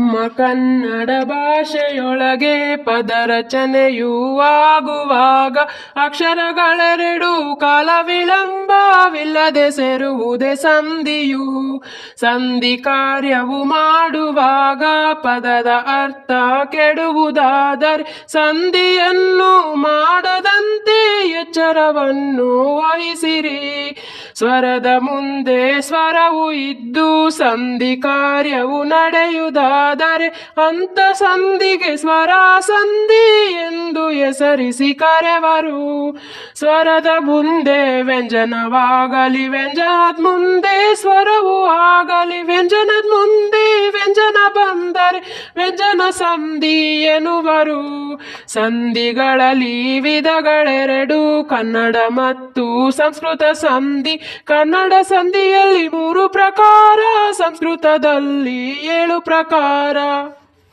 ನಮ್ಮ ಕನ್ನಡ ಭಾಷೆಯೊಳಗೆ ಪದರಚನೆಯೂ ಆಗುವಾಗ ಅಕ್ಷರಗಳೆರಡು ಕಾಲ ವಿಳಂಬವಿಲ್ಲದೆ ಸೇರುವುದೇ ಸಂಧಿಯು. ಸಂಧಿ ಕಾರ್ಯವು ಮಾಡುವಾಗ ಪದದ ಅರ್ಥ ಕೆಡುವುದಾದರೆ ಸಂಧಿಯನ್ನು ಮಾಡದಂತೆ ಎಚ್ಚರವನ್ನು ವಹಿಸಿರಿ. ಸ್ವರದ ಮುಂದೆ ಸ್ವರವು ಇದ್ದು ಸಂಧಿ ಕಾರ್ಯವು ನಡೆಯುವುದಾದರೆ ಅಂತ ಸಂಧಿಗೆ ಸ್ವರ ಸಂಧಿ ಎಂದು ಹೆಸರಿಸಿ ಕರೆವರು. ಸ್ವರದ ಮುಂದೆ ವ್ಯಂಜನವಾಗಲಿ ವ್ಯಂಜನದ ಮುಂದೆ ಸ್ವರವು ಆಗಲಿ ವ್ಯಂಜನದ ಮುಂದೆ ವ್ಯಂಜನ ಬಂದರೆ ವ್ಯಂಜನ ಸಂಧಿ ಎನ್ನುವರು. ಸಂಧಿಗಳಲ್ಲಿ ವಿಧಗಳೆರಡು, ಕನ್ನಡ ಮತ್ತು ಸಂಸ್ಕೃತ ಸಂಧಿ. ಕನ್ನಡ ಸಂಧಿಯಲ್ಲಿ 3 ಪ್ರಕಾರ, ಸಂಸ್ಕೃತದಲ್ಲಿ 7 ಪ್ರಕಾರ.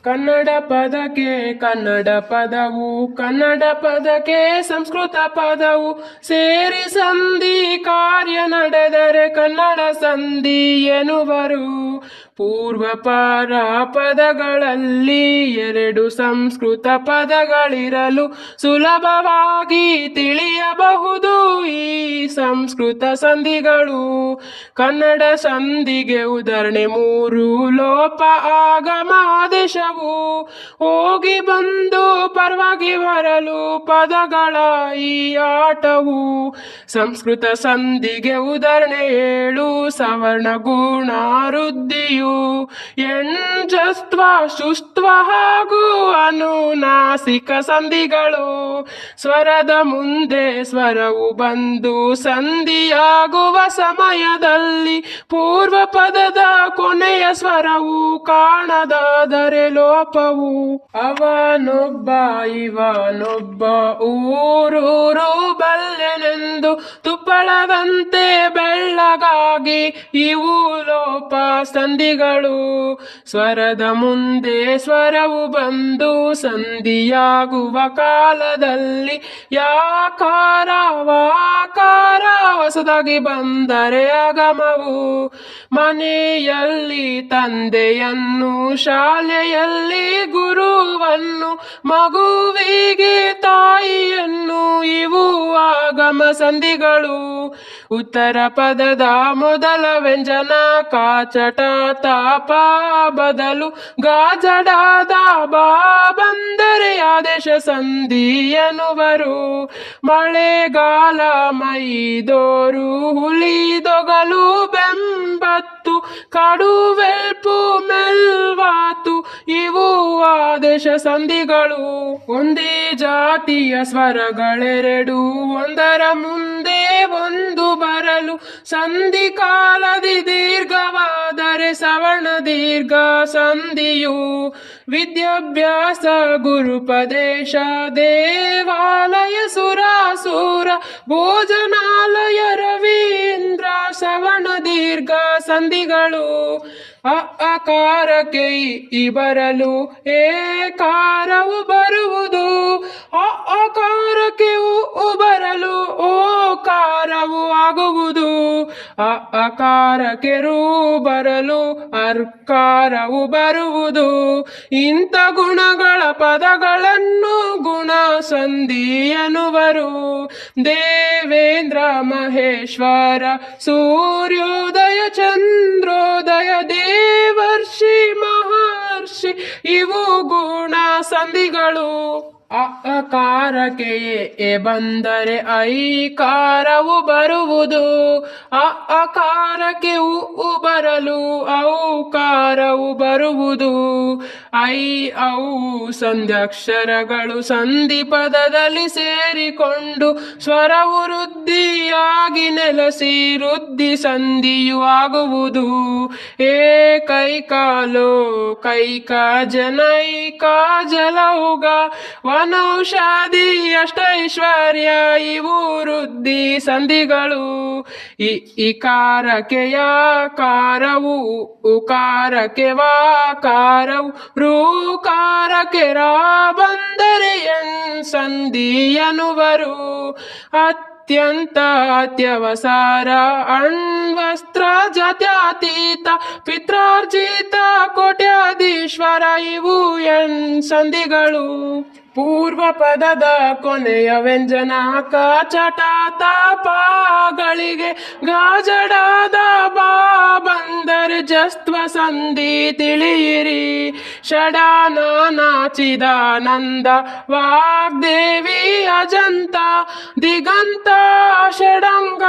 ಕನ್ನಡ ಪದಕ್ಕೆ ಕನ್ನಡ ಪದವು, ಕನ್ನಡ ಪದಕ್ಕೆ ಸಂಸ್ಕೃತ ಪದವು ಸೇರಿ ಸಂಧಿ ಕಾರ್ಯ ನಡೆದರೆ ಕನ್ನಡ ಸಂಧಿ ಎನ್ನುವರು. ಪೂರ್ವಪರ ಪದಗಳಲ್ಲಿ 2 ಸಂಸ್ಕೃತ ಪದಗಳಿರಲು ಸುಲಭವಾಗಿ ತಿಳಿಯಬಹುದು ಈ ಸಂಸ್ಕೃತ ಸಂಧಿಗಳು. ಕನ್ನಡ ಸಂಧಿಗೆ ಉದಾಹರಣೆ 3 ಲೋಪ ಆಗಮ ಆದೇಶವು, ಹೋಗಿ ಬಂದು ಪರವಾಗಿ ಬರಲು ಪದಗಳ ಈ ಆಟವು. ಸಂಸ್ಕೃತ ಸಂಧಿಗೆ ಉದಾಹರಣೆ 7 ಸವರ್ಣ ಗುಣ ವೃದ್ಧಿಯು, ಎಂಜಸ್ತ್ವ ಶುಷ್ತ್ವ ಹಾಗೂ ಅನುನಾಸಿಕ ಸಂಧಿಗಳು. ಸ್ವರದ ಮುಂದೆ ಸ್ವರವು ಬಂದು ಸಂಧಿಯಾಗುವ ಸಮಯದಲ್ಲಿ ಪೂರ್ವ ಪದದ ಕೊನೆಯ ಸ್ವರವು ಕಾಣದಾದರೆ ಲೋಪವು. ಅವನೊಬ್ಬ ಇವನೊಬ್ಬ ಊರೂರು ಬಲ್ಲೆನೆಂದು ತುಪ್ಪಳದಂತೆ ಬೆಳ್ಳಗಾಗಿ ಇವು ಲೋಪ ಸಂಧಿಗಳು. ಸ್ವರದ ಮುಂದೆ ಸ್ವರವು ಬಂದು ಸಂಧಿಯಾಗುವ ಕಾಲದಲ್ಲಿ ಯಾಕಾರ ವಾಕಾರ ಹೊಸದಾಗಿ ಬಂದರೆ ಆಗಮವು. ಮನೆಯಲ್ಲಿ ತಂದೆಯನ್ನು, ಶಾಲೆಯಲ್ಲಿ ಗುರುವನ್ನು, ಮಗುವಿಗೆ ತಾಯಿಯನ್ನು ಇವು ಆಗಮ ಸಂಧಿಗಳು. ಉತ್ತರ ಪದದ ಮೊದಲ ವ್ಯಂಜನ ಕಾಚಟ ತಾಪ ಬದಲು ಗಾಜಡಾದ ಬಾ ಬಂದರೆ ಆದೇಶ ಸಂಧಿ ಎನ್ನುವರು. ಮಳೆಗಾಲ ಮೈದೋರು ಹುಲಿದೊಗಲು ಬೆಂಬತ್ತು ಕಡುವೆಲ್ಪು ಮೆಲ್ವಾತು ಇವು ಆದೇಶ ಸಂಧಿಗಳು. ಒಂದೇ ಜಾತಿಯ ಸ್ವರಗಳೆರಡು ಒಂದರ ಮುಂದೆ ಒಂದು ಬರಲು ಸಂಧಿ ಕಾಲದಿ ದೀರ್ಘವಾದರೆ ಸವರ್ಣ ದೀರ್ಘ ಸಂಧಿಯು. ವಿದ್ಯಾಭ್ಯಾಸ ಗುರುಪದೇಶ ದೇವಾಲಯ ಸುರಾಸುರ ಭೋಜನಾಲಯ ರವೀಂದ್ರ ಸವರ್ಣ ದೀರ್ಘ ಸಂಧಿಗಳು. ಅಕಾರಕ್ಕೆ ಇ ಬರಲು ಏಕಾರವು ಬರುವುದು, ಅಕಾರಕ್ಕೆ ಉ ಬರಲು ಓಕಾರವು ಆಗುವುದು, ಅಕಾರಕ್ಕೆ ರು ಬರಲು ಅರ್ಕಾರವು ಬರುವುದು. ಇಂಥ ಗುಣಗಳ ಪದಗಳನ್ನು ಗುಣ ಸಂಧಿ ಎನ್ನುವರು. ದೇವೇಂದ್ರ ಮಹೇಶ್ವರ ಸೂರ್ಯೋದಯ ಚಂದ್ರೋದಯ ದೇವರ್ಷಿ ಮಹರ್ಷಿ ಇವು ಗುಣ ಸಂಧಿಗಳು. ಅಕಾರಕ್ಕೆ ಎ ಬಂದರೆ ಐಕಾರವು ಬರುವುದು, ಅಕಾರಕ್ಕೆ ಉ ಬರಲು ಔಕಾರವು ಬರುವುದು. ಐ ಔ ಸಂಧ್ಯಕ್ಷರಗಳು ಸಂಧಿ ಪದದಲ್ಲಿ ಸೇರಿಕೊಂಡು ಸ್ವರವು ವೃದ್ಧಿಯಾಗಿ ನೆಲೆಸಿ ವೃದ್ಧಿ ಸಂಧಿಯು ಆಗುವುದು. ಏಕೈಕ ಲೋಕೈಕ ಜನೈಕ ಜಲೌಗ ವನೌಷಧಿ ಅಷ್ಟೈಶ್ವರ್ಯ ಇವು ವೃದ್ಧಿ ಸಂಧಿಗಳು. ಇಕಾರಕ್ಕೆ ಯಕಾರವು, ಉಕಾರಕ್ಕೆ ವಾಕಾರವು, ಋಕಾರಕ್ಕೆ ರಾ ಬಂದರೆ ಎನ್ ಸಂಧಿ ಎನ್ನುವರು. ಅತ್ಯಂತ ಅತ್ಯವಸಾರ ಅಣ್ವಸ್ತ್ರ ಜಾತ್ಯತೀತ ಪಿತ್ರಾರ್ಜಿತ ಕೋಟ್ಯಾಧೀಶ್ವರ ಇವು ಎಣ್ ಸಂಧಿಗಳು. ಪೂರ್ವ ಪದದ ಕೊನೆಯ ವ್ಯಂಜನ ಕಚಟ ತಾಪಗಳಿಗೆ ಗಾಜಡಾದ ಬಾ ಬಂದರೆ ಜಸ್ತ್ವ ಸಂಧಿ ತಿಳಿಯಿರಿ. ಷಡಾನಚಿದಾನಂದ ವಾಗ್ದೇವಿ ಅಜಂತ ದಿಗಂತ ಷಡಂಗ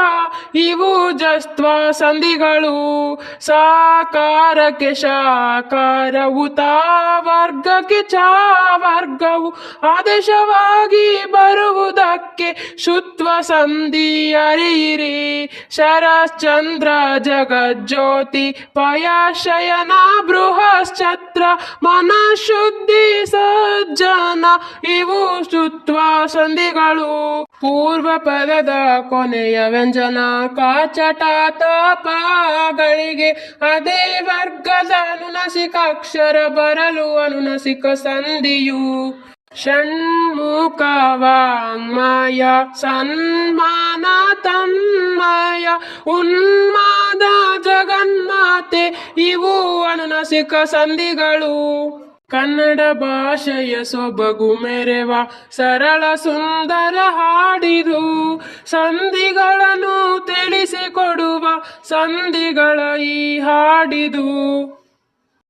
ಇವು ಜಸ್ತ್ವ ಸಂಧಿಗಳು. ಸಾಕಾರಕ್ಕೆ ಶಾಕಾರವು ತಾ ವರ್ಗಕ್ಕೆ ಚ ವರ್ಗವು ಆದೇಶವಾಗಿ ಬರುವುದಕ್ಕೆ ಶುತ್ವ ಸಂಧಿ ಅರಿಯಿರಿ. ಶರಶ್ಚಂದ್ರ ಜಗಜ್ಯೋತಿ ಪಯಶಯನ ಬೃಹಶ್ಚತ್ರ ಮನಃಶುದ್ಧಿ ಸಜ್ಜನ ಇವು ಶುತ್ವ ಸಂಧಿಗಳು. ಪೂರ್ವ ಪದದ ಕೊನೆಯ ವ್ಯಂಜನ ಕಚಟ ತಾಪಗಳಿಗೆ ಅದೇ ವರ್ಗದ ಅನುನಾಸಿಕ ಅಕ್ಷರ ಬರಲು ಅನುನಾಸಿಕ ಸಂಧಿಯು. ಷಣ್ಮುಖ ವಾಂಗ್ಮಯ ಸನ್ಮಾನ ತನ್ಮಯ ಉನ್ಮಾದ ಜಗನ್ಮಾತೆ ಇವು ಅನುನಾಸಿಕ ಸಂಧಿಗಳು. ಕನ್ನಡ ಭಾಷೆಯ ಸೊಬಗು ಮೆರೆವ ಸರಳ ಸುಂದರ ಹಾಡಿದು ಸಂಧಿಗಳನ್ನು ತಿಳಿಸಿಕೊಡುವ ಸಂಧಿಗಳ ಈ ಹಾಡಿದು.